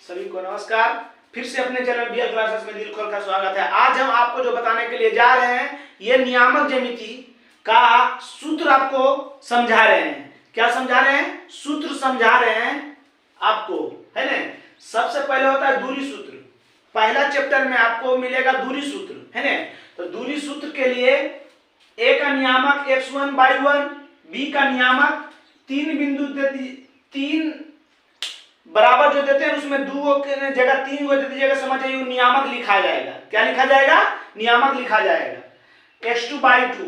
सभी को नमस्कार। फिर से अपने चैनल बीएल क्लासेस में दिल खोल का स्वागत है। आज हम आपको जो बताने के लिए जा रहे हैं, ये नियामक ज्यामिति का सूत्र आपको समझा रहे हैं। क्या समझा रहे हैं? सूत्र समझा रहे हैं आपको, है ना। सबसे पहले होता है दूरी सूत्र। पहला चैप्टर में आपको मिलेगा दूरी सूत्र, है ना। तो दूरी सूत्र के लिए ए का नियामक x1/1, बी का नियामक तीन बिंदु तीन बराबर जो देते हैं उसमें दो के जगह तीन को दे दीजिएगा, समझिए नियामक लिखा जाएगा। क्या लिखा जाएगा? नियामक लिखा जाएगा। x2/2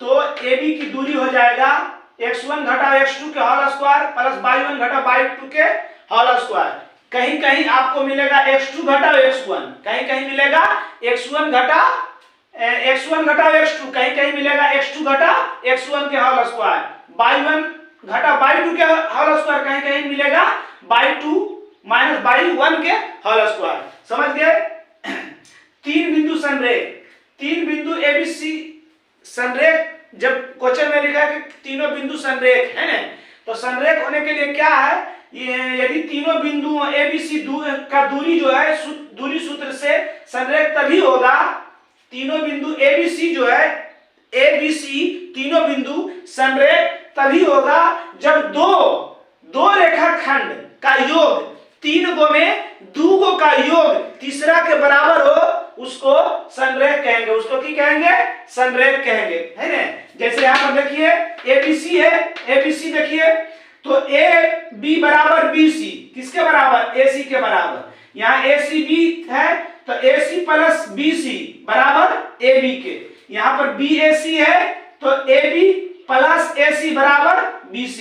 तो AB की दूरी हो जाएगा x1 घटा x2 के होल स्क्वायर प्लस y1 घटा y2 के होल स्क्वायर। कहीं कहीं आपको मिलेगा x2 घटा x1, कहीं कहीं मिलेगा x1 घटा x2, कहीं कहीं मिलेगा x2 घटा x1 के होल स्क्वायर, y1 घटा y2 के होल स्क्वायर, कहीं कहीं मिलेगा y2 माइनस y1 के होल स्क्वायर। समझ गए? तीन बिंदु संरेख, तीन बिंदु ABC संरेख। जब क्वेश्चन में लिखा है कि तीनों बिंदु संरेख है ना, तो संरेख होने के लिए क्या है, यदि तीनों बिंदु ABC का दूरी जो है दूरी सूत्र से संरेख तभी होगा। तीनों बिंदु ABC जो है ABC तीनों बिंदु संरेख तभी होगा जब दो रेखाखंड का योग तीन गो में दो गो का योग तीसरा के बराबर हो, उसको संरेख कहेंगे। उसको की कहेंगे? संरेख कहेंगे, है ना। जैसे यहाँ पर देखिए ABC है, ABC देखिए तो AB बराबर BC किसके बराबर? AC के बराबर। यहाँ ACB है तो AC प्लस BC बराबर AB के। यहाँ पर BAC है तो AB प्लस AC बराबर BC।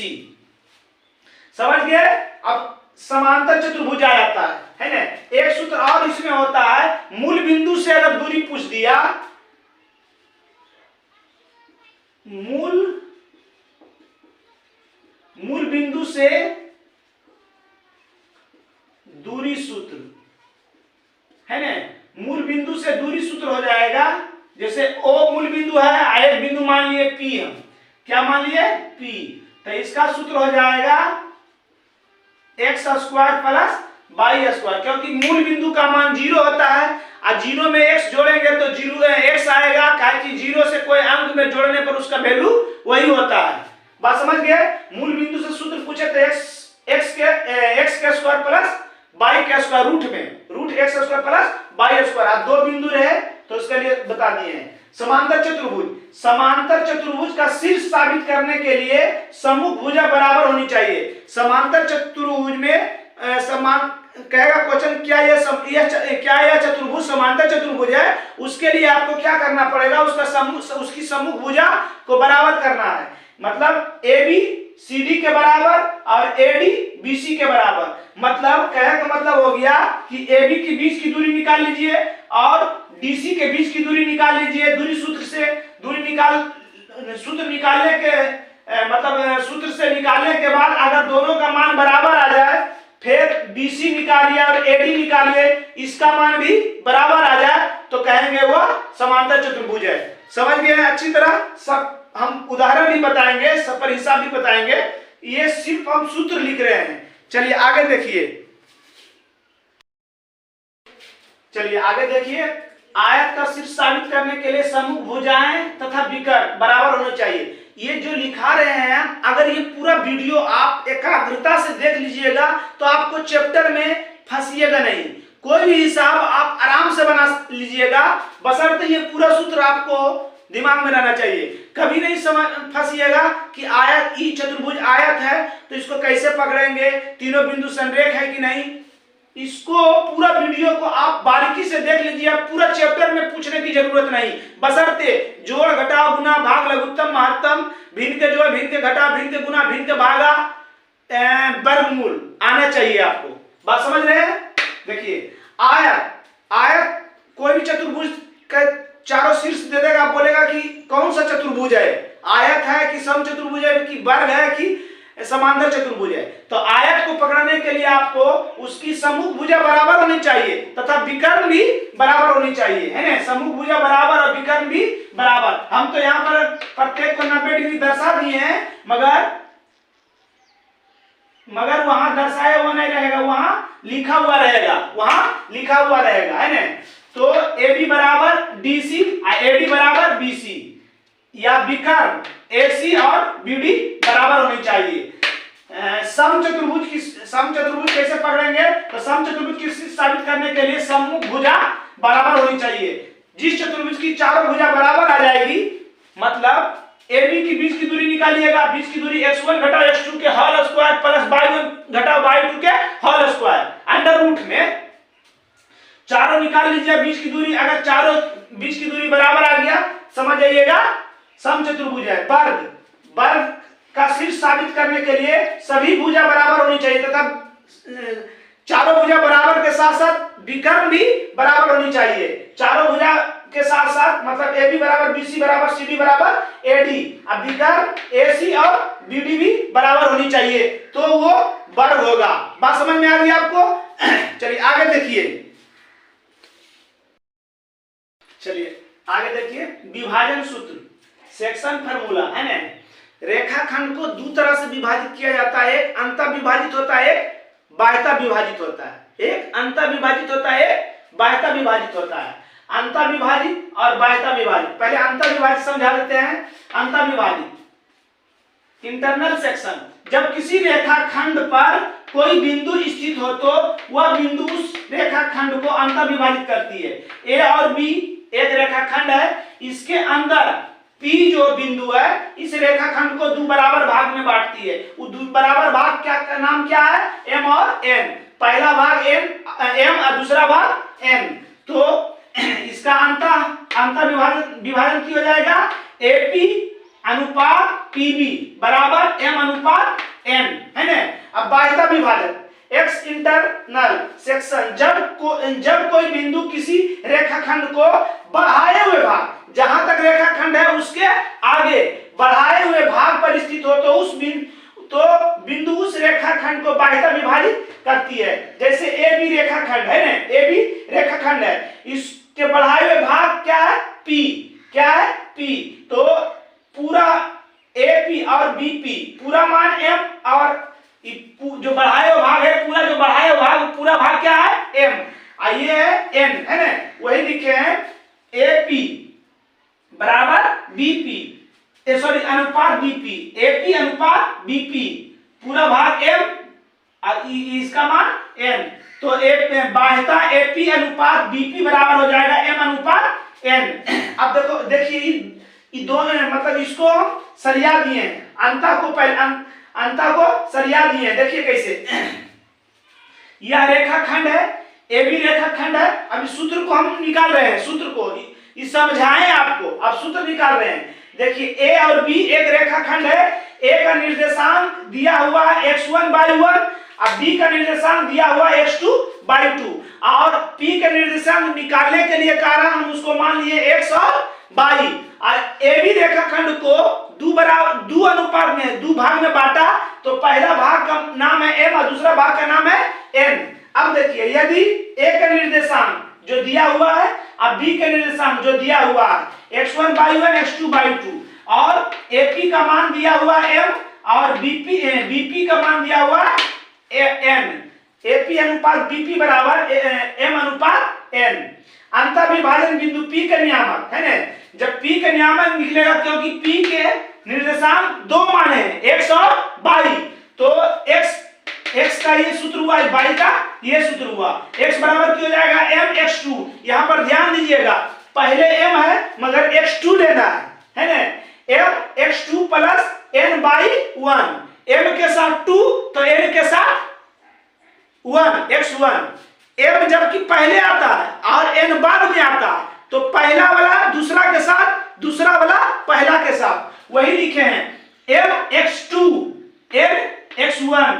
समझ गए? अब समांतर चतुर्भुज आ जाता है ना। एक सूत्र और इसमें होता है, मूल बिंदु से अगर दूरी पूछ दिया, मूल बिंदु से दूरी सूत्र, है ना। मूल बिंदु से दूरी सूत्र हो जाएगा। जैसे O मूल बिंदु है, एक बिंदु मान लिए P, हम क्या मान लिए? P, तो इसका सूत्र हो जाएगा x square plus y square, क्योंकि मूल बिंदु का मान 0 होता है और 0 में x जोड़ेंगे तो 0 x आएगा, काहे कि 0 से कोई अंक में जोड़ने पर उसका वैल्यू वही होता है। बात समझ गए? मूल बिंदु से सूत्र पूछे तो x के स्क्वायर प्लस y के square, root x square plus y square. दो बिंदु रहे तो उसके लिए बता दिए हैं। समांतर चतुर्भुज, समांतर चतुर्भुज का शीर्ष साबित करने के लिए सम्मुख भुजा बराबर होनी चाहिए। समांतर चतुर्भुज में समान कहेगा क्वेश्चन, क्या यह चतुर्भुज समांतर चतुर्भुज है? उसके लिए आपको क्या करना पड़ेगा? उसकी सम्मुख भुजा को बराबर करना है। मतलब AB CD के बराबर और AD BC के बराबर। मतलब कहने का मतलब हो गया कि AB के बीच की दूरी निकाल लीजिए और DC के बीच की दूरी निकाल लीजिए। दूरी सूत्र से सूत्र निकालने के बाद अगर दोनों का मान बराबर आ जाए, फिर BC निकालिए और AD निकालिए, इसका मान भी बराबर आ जाए, तो कहेंगे वह समांतर चतुर्भुज है। समझ गए? अच्छी तरह सब हम उदाहरण भी बताएंगे, सब पर हिसाब भी बताएंगे। ये सिर्फ हम सूत्र लिख रहे हैं। चलिए आगे देखिए। आयत का शीर्ष साबित करने के लिए सम्मुख भुजाएं तथा विकर्ण बराबर होने चाहिए। ये जो लिखा रहे हैं, अगर ये पूरा वीडियो आप एकाग्रता से देख लीजिएगा तो आपको चैप्टर में फंसिएगा नहीं। कोई भी हिसाब आप आराम से बना लीजिएगा, बशर्ते ये पूरा सूत्र आपको दिमाग में रहना चाहिए। कभी नहीं फंसिएगा कि आयत ई चतुर्भुज आयत है तो इसको कैसे पकड़ेंगे, तीनों बिंदु संरेख है कि नहीं। इसको पूरा वीडियो को आप बारीकी से देख लीजिए। पूरा चैप्टर में पूछने की जरूरत नहीं, बशर्ते जोड़ घटाव गुना भाग लघुत्तम महत्तम, भिन्न के जोड़ भिन्न के घटा भिन्न के गुना भिन्न के भागा वर्गमूल आना चाहिए आपको। बात समझ रहे हैं? देखिए आयत कोई भी चतुर्भुज का चारों शीर्ष दे देगा, बोलेगा कि कौन सा चतुर्भुज है, आयत है कि समचतुर्भुज है कि वर्ग है कि समांतर चतुर्भुज है। तो आयत को पकड़ने के लिए आपको उसकी सम्मुख भुजा बराबर होनी चाहिए तथा विकर्ण भी बराबर होनी चाहिए, है ना। सम्मुख भुजा बराबर और विकर्ण भी बराबर। हम तो यहाँ पर प्रत्येक को 90 डिग्री दर्शा दिए हैं, मगर मगर वहां दर्शाया हुआ नहीं रहेगा, वहां लिखा हुआ रहेगा, वहां लिखा हुआ रहेगा, है ना। तो ए बी बराबर डी सी, ए डी बराबर बी सी, या विकर्ण ए सी और बी डी बराबर होनी चाहिए। समचतुर्भुज कैसे पकड़ेंगे? तो समचतुर्भुज की साबित करने के लिए सम्मुख भुजा बराबर होनी चाहिए। जिस चतुर्भुज की चारों भुजा बराबर आ जाएगी, मतलब ए बी की बीच की दूरी निकालिएगा, बीच की दूरी x1 घटा x2 के होल स्क्वायर प्लस y1 घटा y2 के होल स्क्वायर, अंडर रूट में चारों निकाल लीजिए बीच की दूरी। अगर चारों बीच की दूरी बराबर आ गया, समझ जाइएगा समचतुर्भुज है। वर्ग का शीर्ष साबित करने के लिए सभी भुजा बराबर होनी चाहिए तथा चारों भुजा बराबर के साथ साथ विकर्ण भी बराबर होनी चाहिए। चारों भुजा के साथ साथ मतलब ए बी बराबर बी सी बराबर सी डी बराबर ए डी, अब विकर्ण ए सी और बी डी भी बराबर होनी चाहिए, तो वो वर्ग होगा। बात समझ में आ गई आपको? चलिए आगे देखिए, विभाजन सूत्र, सेक्शन फार्मूला, है ना। रेखाखंड को दो तरह से विभाजित किया जाता है, एक अंतः विभाजित होता है, एक बाह्यतः विभाजित होता है। एक अंतः विभाजित होता है, बाह्यतः विभाजित होता है। अंतः विभाजित और बाह्यतः विभाजित, पहले अंतः विभाजित समझा देते हैं। अंतः विभाजित इंटरनल सेक्शन, जब किसी रेखाखंड पर कोई बिंदु स्थित हो तो वह बिंदु उस रेखाखंड को अंतः विभाजित करती है। ए और बी एक रेखाखंड है, इसके अंदर P जो बिंदु है इस रेखाखंड को दो बराबर भाग में बांटती है। वो दो बराबर भाग का नाम क्या है? M और N। पहला भाग M और दूसरा भाग N। तो इसका अंतः विभाजन की हो जाएगा AP अनुपात PB बराबर M अनुपात N, है ना। अब बाह्यतः विभाजन, एक्स इंटरनल सेक्शन, जब कोई बिंदु किसी रेखाखंड को बढ़ाए हुए भाग, जहां तक रेखाखंड है उसके आगे बढ़ाए हुए भाग पर स्थित हो तो बिंदु उस रेखाखंड को बाह्यतः विभाजित करती है। जैसे ए बी रेखाखंड है ना, ए बी रेखाखंड है, इसके बढ़ाए हुए भाग क्या है? P। क्या है? P। तो पूरा AP और BP पूरा मान M और जो बढ़ाए हुए भाग है, पूरा जो बढ़ाए हुए भाग, पूरा भाग क्या है? M। ये है N, है ना। वही लिखे हैं AP बराबर BP, सॉरी अनुपात BP, AP अनुपात BP, पूरा भाग M और इसका मान N। तो बाह्यतः AP अनुपात BP बराबर हो जाएगा M अनुपात N। अब देखिए ये दोनों मतलब इसको सरिया दिए हैं, अंतः को सरिया दिए हैं। देखिए कैसे, यह रेखाखंड है, ए बी रेखाखंड है। अभी सूत्र को हम निकाल रहे हैं, सूत्र को समझाएं आपको, अब सूत्र निकाल रहे हैं। देखिए ए और बी एक रेखाखंड है, ए का निर्देशांक दिया हुआ है x1/1 और बी का निर्देशांक दिया हुआ है x2/2 और p का निर्देशांक निकालने के लिए कारण हम उसको मान लिए x और y। ए बी रेखाखंड को दो अनुपात में, दो भाग में बांटा, तो पहला भाग का नाम है m और दूसरा भाग का नाम है n। अब देखिए यदि ए का निर्देशांक जो दिया हुआ है और बी का निर्देशांक जो दिया हुआ है x1/1 x2/2 और AP का मान दिया हुआ है m और BP का मान दिया हुआ है n, AP अनुपात BP बराबर m अनुपात n। अंतः विभाजन बिंदु P का नियामक, है ना। जब P का नियामक निकलेगा, क्योंकि P के निर्देशांक दो माने हैं x और y, तो x का ये सूत्र हुआ, y का ये सूत्र हुआ। x बराबर क्या हो जाएगा? m x2। यहाँ पर ध्यान दीजिएगा, पहले m है मगर x2 लेना है ना। m x2 plus n/1, m के साथ 2 तो n के साथ 1 x1। m जबकि पहले आता है और n बाद में आता है, तो पहला वाला दूसरा के साथ, दूसरा वाला पहला के साथ। वही लिखे हैं m x2 n x1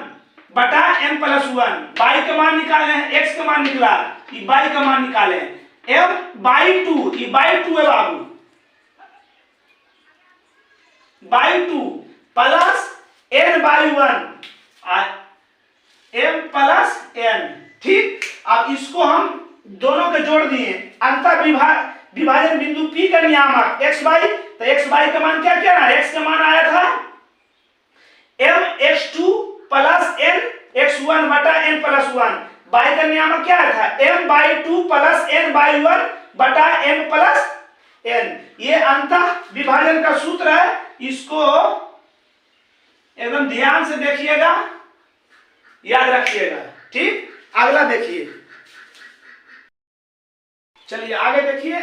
बटा m + 1। y का मान निकाले हैं, x का मान निकला, ये y का मान निकाले हैं m/2, ये by2 है बाबू, by2 plus n/1 m plus n। ठीक, अब इसको हम दोनों के जोड़ दिए। अंतः विभाजन बिंदु P का नियामक xy, तो xy का मान क्या क्या ना, x का मान आया था m x2 plus N x1 बटा n प्लस 1। बाई का नियम क्या था, m/2 प्लस n/1 बटा m प्लस n। ये अंतः विभाजन का सूत्र है, इसको एकदम ध्यान से देखिएगा, याद रखिएगा। ठीक, अगला देखिए, चलिए आगे देखिए।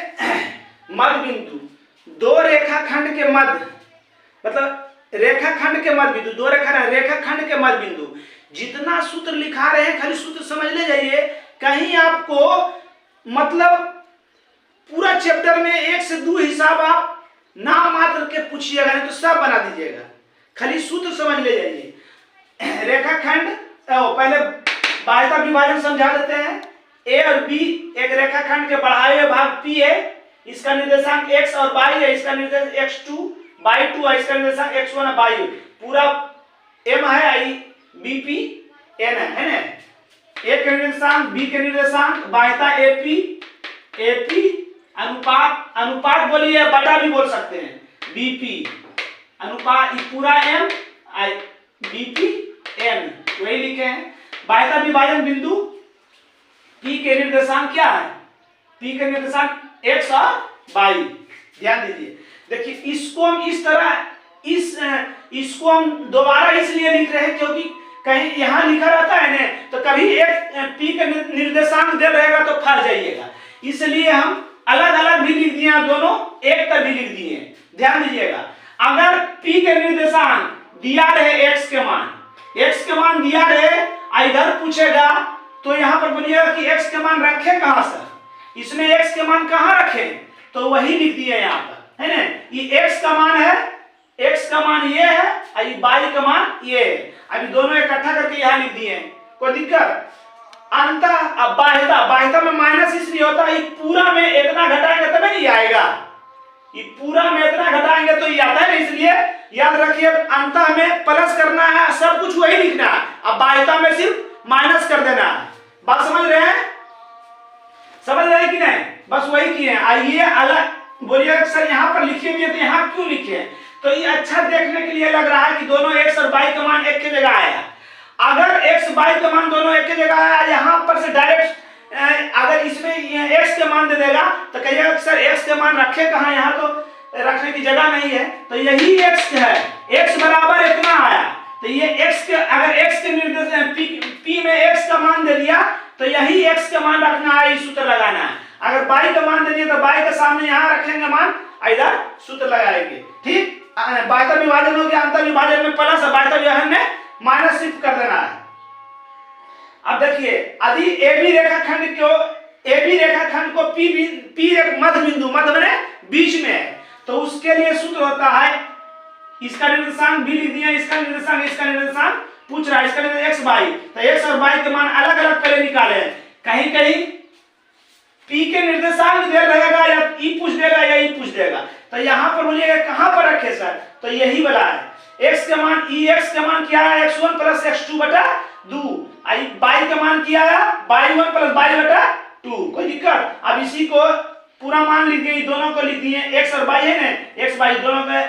मध्य बिंदु, दो रेखाखंड के मध्य, मतलब रेखाखंड के मध्य बिंदु, दो रेखाखंड के मध्य बिंदु। जितना सूत्र लिखा रहे हैं खाली सूत्र समझ ले जाइए, कहीं आपको मतलब पूरा चैप्टर में 1 से 2 हिसाब आप नाम मात्र के पूछिएगा, नहीं तो सब बना दीजिएगा, खाली सूत्र समझ ले जाइए। रेखाखंड, पहले बाह्यता विभाजन समझा देते हैं। ए और बी एक रेखाखंड के बढ़ाए हुए भाग पी है, इसका निर्देशांक x और y है, इसका निर्देशांक x2/2 है, इसका निर्देशांक x1 और y। पूरा m है, आई बी पी एन है ना। ए के निर्देशांक, बी के निर्देशांक, बाह्यता एपी अनुपात बोलिए, बटा भी बोल सकते हैं, बीपी अनुपात, पूरा m आई बीपी एन, वही लिखे हैं। बाह्यता विभाजन बिंदु P के निर्देशांक क्या है, P के निर्देशांक x और y, ध्यान दीजिए। देखिए इसको हम इस तरह, इसको हम दोबारा इसलिए लिख रहे हैं क्योंकि कहीं यहाँ लिखा रहता है ना, तो कभी एक P का निर्देशांक दे रहेगा तो फंस जाइएगा, इसलिए हम अलग अलग भी लिख दिए, दोनों एक तरह भी लिख दिए। ध्यान दीजिएगा, अगर P के निर्देशांक दिया रहे x के मान दिया रहे, इधर पूछेगा तो यहाँ पर बोलिएगा कि x के मान रखे कहाँ सर, इसमें x के मान कहाँ रखे, तो वही लिख दिए यहाँ पर, है ना। ये x का मान है, x का मान ये है, और ये y का मान ये है। अभी दोनों इकट्ठा करके यहाँ लिख दिए, कोई दिक्कत। अंतः अब बाह्यता में माइनस इसलिए होता है, पूरा में इतना घटाएंगे तब नहीं आएगा, ये पूरा में इतना घटाएंगे तो ये आता है, इसलिए याद रखिए अंतः में प्लस करना है, सब कुछ वही लिखना है, अब बाह्यता में सिर्फ माइनस कर देना है। बात समझ रहे हैं, समझ रहे हैं कि नहीं, बस वही किए हैं। आइए अलग बोलिए सर यहाँ पर लिखे हुए तो यहाँ क्यों लिखे, तो ये अच्छा देखने के लिए लग रहा है कि दोनों x और y का मान एक की जगह आया। अगर x y का मान दोनों एक की जगह आया, यहाँ पर से डायरेक्ट अगर इसमें x के मान दे देगा तो कहिएगा सर x के मान रखे कहाँ, यहाँ तो रखने की जगह नहीं है, तो यही x है, x बराबर इतना आया, तो ये x के, अगर x के निर्देश p में x का मान दे दिया तो यही x का मान रखना है, सूत्र लगाना है। अगर y का मान दे दिया तो y के सामने यहाँ रखेंगे मान, इधर सूत्र लगाएंगे। ठीक, बाह्यता विभाजन हो गया, अंतर विभाजन में प्लस, बाह्यता विभाजन में माइनस शिफ्ट कर देना है। अब देखिए यदि AB रेखाखंड को P एक मध्य बिंदु, मध्य में बीच में है, तो उसके लिए सूत्र होता है, इसका निर्देशांक भी लिख दिया, इसका निर्देशांक पूछ रहा है, इसका निर्देशांक x y, तो x और y के मान अलग अलग पहले निकाले। कहीं कहीं P के निर्देशांक दे रहेगा या E पूछ देगा या E पूछ देगा, तो यहाँ पर बोलिएगा कहाँ पर रखे सर, तो यही वाला है, x के मान x के मान क्या है, x1 प्लस x2 बटा 2, y का मान किया है y1 प्लस y बटा 2, कोई दिक्कत। अब इसी को पूरा मान लिख दिए, दोनों को लिख दिए, x और y है ना, x y दोनों के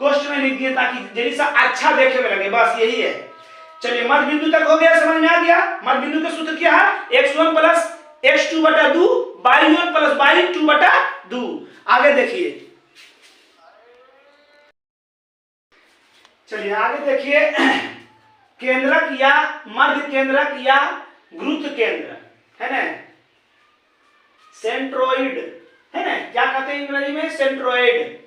कोष्ठ में लिख दिए ताकि जैसा अच्छा देखे में लगे, बस यही है। चलिए मध्य बिंदु तक हो गया, समझ में आ गया। मध्य बिंदु का सूत्र क्या है, x1 प्लस x2 बटा 2, y1 प्लस y2 बटा 2। आगे देखिए, चलिए आगे देखिए, केंद्रक या मध्य केंद्रक या गुरुत्व केंद्र है ना, सेंट्रोइड है ना, क्या कहते हैं अंग्रेजी में, सेंट्रोइड।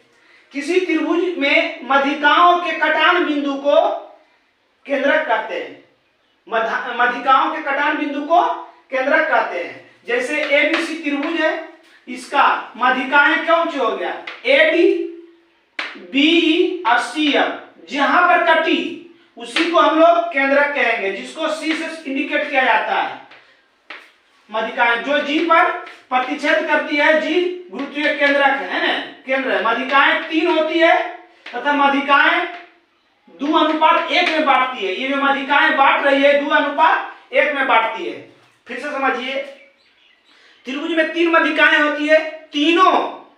किसी त्रिभुज में मध्यिकाओं के कटान बिंदु को केंद्रक कहते हैं, मध्यिकाओं के कटान बिंदु को केंद्रक कहते हैं। जैसे एबीसी त्रिभुज है, इसका मध्यिकाएं कौन सी हो गया, एडी, बीई और सीएफ, जहां पर कटी उसी को हम लोग केंद्रक कहेंगे, जिसको सी से इंडिकेट किया जाता है। मध्यिकाएं जो जी पर प्रतिच्छेद करती है, जी गुरुत्वीय केंद्रक है ना, केंद्र है। मध्यिकाएं 3 होती है तथा मध्यिकाएं 2:1 में बांटती है। ये जो मध्यिकाएं बांट रही है 2:1 में बांटती है। फिर से समझिए, त्रिभुज में 3 मध्यिकाएं होती है, तीनों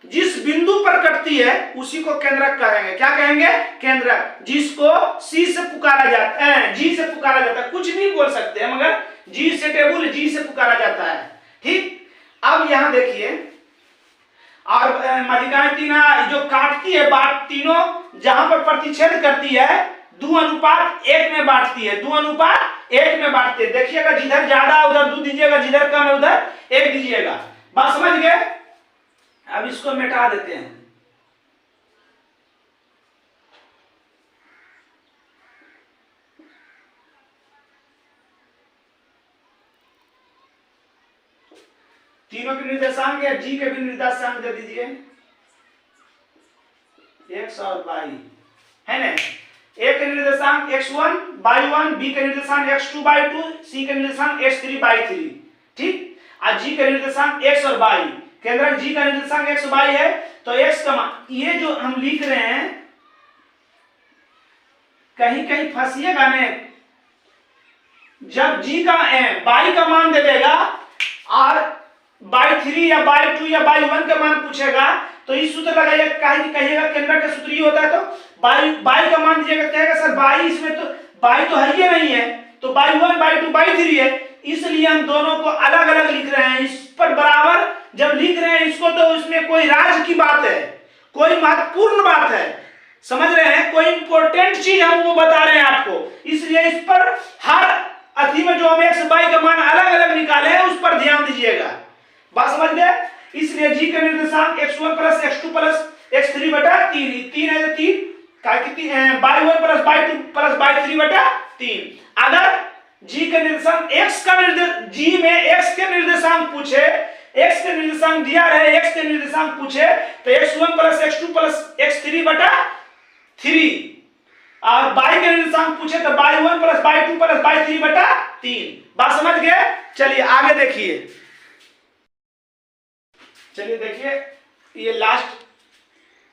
जिस बिंदु पर कटती है उसी को केंद्रक कहेंगे। क्या कहेंगे? केंद्रक। जिसको सी से पुकारा जाता है, जी से पुकारा जाता है, कुछ भी बोल सकते हैं मगर जी से टेबुल, जी से पुकारा जाता है। ठीक। अब यहां देखिए, और माध्यिकाएं तीन जो काटती है बात, तीनों जहां पर प्रतिच्छेद करती है 2:1 में बांटती है, 2:1 में बांटती है। देखिएगा, जिधर ज्यादा उधर 2 दीजिएगा, जिधर कम है उधर 1 दीजिएगा। बात समझ गए? अब इसको मिटा देते हैं। तीनों के निर्देशांक या जी के भी निर्देशांक दे दीजिए, x और y है ना। ए के निर्देशांक x1 y1, बी के निर्देशांक x2 y2, सी के निर्देशांक x3 y3। ठीक। और जी के निर्देशांक x और y, केंद्रक जी का निर्देशांक x y है, तो x का मान, ये जो हम लिख रहे हैं कहीं कहीं फंसिएगा ने, जब जी का y का मान दे देगा और y3 या y2 या y1 का मान पूछेगा तो इस सूत्र लगाइएगा, कहिएगा केंद्रक का सूत्र ये होता है, तो y का मान दीजिएगा, कहेगा सर y इसमें तो y तो है ही नहीं है, तो y1 y2 y3 है, इसलिए हम दोनों को अलग अलग लिख रहे हैं। इस पर बराबर जब लिख रहे हैं इसको, तो उसमें कोई राज की बात है, कोई महत्वपूर्ण बात है, समझ रहे हैं, कोई इंपॉर्टेंट चीज हम वो बता रहे हैं आपको, इसलिए इस पर हर अति में जो हम x y का मान अलग अलग निकाले हैं उस पर ध्यान दीजिएगा। बात समझ गए? इसलिए जी का निर्देशांक x1 plus x2 plus x3 बटा 3, 3 है तो 3 का कितनी y1 plus y2 plus y3 बटा 3। अगर जी का निर्देशांक x का जी में x के निर्देशांक पूछे, x के निर्देशांक दिया रहे, x के निर्देशांक पूछे तो x1 plus x2 plus x3 बटा 3, और y के निर्देशांक पूछे तो y1 plus y2 plus y3 बटा 3। बात समझ गए? चलिए आगे देखिए, चलिए देखिए, ये लास्ट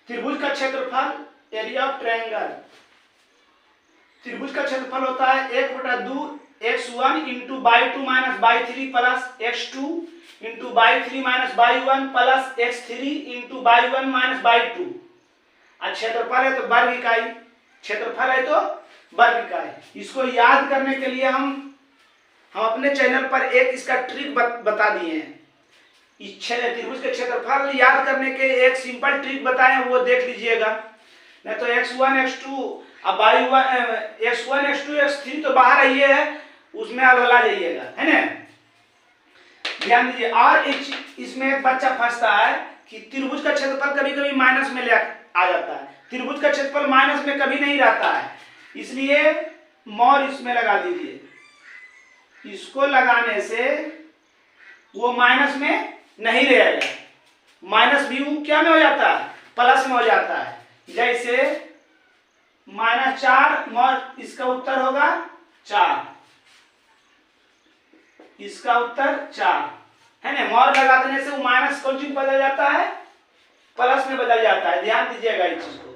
त्रिभुज का क्षेत्रफल, एरिया ऑफ ट्रायंगल। त्रिभुज का क्षेत्रफल होता है 1/2 x1 into y2 minus y3 plus x2 into y3 minus y1 plus x3 into y1 minus y2। क्षेत्रफल है तो वर्ग इकाई, क्षेत्रफल है तो वर्ग इकाई। इसको याद करने के लिए हम अपने चैनल पर एक इसका ट्रिक बता दिए हैं। त्रिभुज के क्षेत्रफल याद करने के एक सिंपल ट्रिक बताए, वो देख लीजिएगा। नहीं तो x1 x2 अब x1 x2 x3 तो बाहर ही है, उसमें अलगला जाइएगा, है ना। ध्यान दीजिए। और इसमें एक बच्चा फंसता है कि त्रिभुज का क्षेत्रफल कभी कभी माइनस में आ जाता है, त्रिभुज का क्षेत्रफल माइनस में कभी नहीं रहता है, इसलिए मोर इसमें लगा दीजिए। इसको लगाने से वो माइनस में नहीं रहेगा, माइनस भी क्या में हो जाता है? प्लस में हो जाता है। जैसे -4 मोर, इसका उत्तर होगा 4, इसका उत्तर 4 है ना। मोर लगा देने से वो माइनस कौन चीज बदल जाता है? प्लस में बदल जाता है। ध्यान दीजिएगा इस चीज को।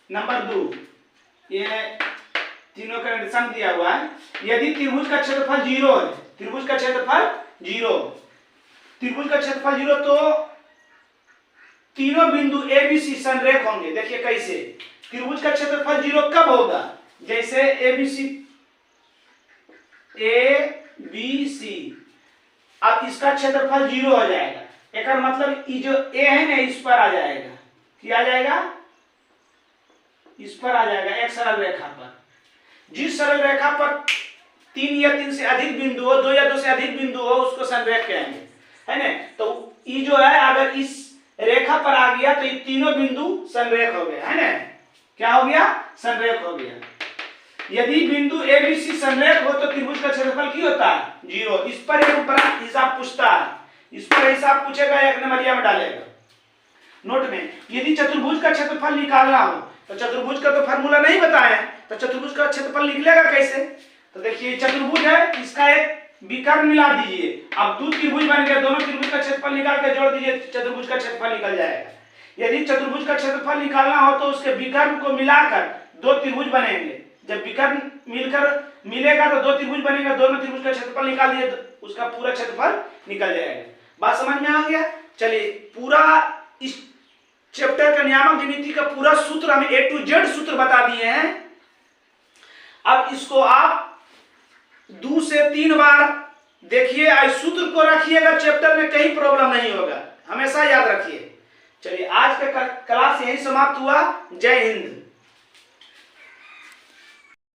नंबर 2, ये तीनों का निर्देशांक दिया हुआ है। यदि त्रिभुज का क्षेत्रफल 0 है, त्रिभुज का क्षेत्रफल 0, त्रिभुज का क्षेत्रफल 0 तो तीनों बिंदु ए बी सी संरेख होंगे। देखिए कैसे त्रिभुज का क्षेत्रफल 0 कब होगा? जैसे ए बी सी, अब इसका क्षेत्रफल 0 हो जाएगा, एक मतलब ये जो ए है ना इस पर आ जाएगा, क्या आ जाएगा? इस पर आ जाएगा, एक सरल रेखा पर। जिस सरल रेखा पर 3 या 3 से अधिक बिंदु हो, 2 या 2 से अधिक बिंदु हो, उसको संरेख कहेंगे, है ना। तो ये जो है अगर इस रेखा पर आ गया तो ये तीनों बिंदु संरेख हो गया, है ना। क्या हो गया? संरेख हो गया। यदि बिंदु ए बी सी संरेख हो तो त्रिभुज का क्षेत्रफल क्या होता है? 0। इस पर एक उपरांत हिसाब पूछता है, इस पर हिसाब पूछेगा, एक नंबरिया में डालेगा। नोट में, यदि चतुर्भुज का क्षेत्रफल निकालना हो तो चतुर्भुज का तो फार्मूला नहीं बताया, तो चतुर्भुज का क्षेत्रफल निकलेगा कैसे? तो देखिए चतुर्भुज है, इसका एक विकर्ण मिला दीजिए, अब 2 त्रिभुज बन गए, दोनों त्रिभुज का क्षेत्रफल निकाल के जोड़ दीजिए, चतुर्भुज का क्षेत्रफल निकल जाएगा। यदि चतुर्भुज का क्षेत्रफल निकालना हो तो उसके विकर्ण को मिलाकर 2 त्रिभुज बनेंगे। जब विकर्ण मिलेगा तो 2 त्रिभुज बनेगा, दोनों त्रिभुज का क्षेत्रफल निकाल दिए तो उसका पूरा क्षेत्रफल निकल जाएगा। बात समझ में आ गया। चलिए पूरा इस चैप्टर का नियामक ज्यामिति का पूरा सूत्र हम A to Z सूत्र बता दिए हैं। अब इसको आप 2 से 3 बार देखिए, इस सूत्र को रखिएगा, चैप्टर में कहीं प्रॉब्लम नहीं होगा, हमेशा याद रखिए। चलिए आज का क्लास यही समाप्त हुआ। जय हिंद।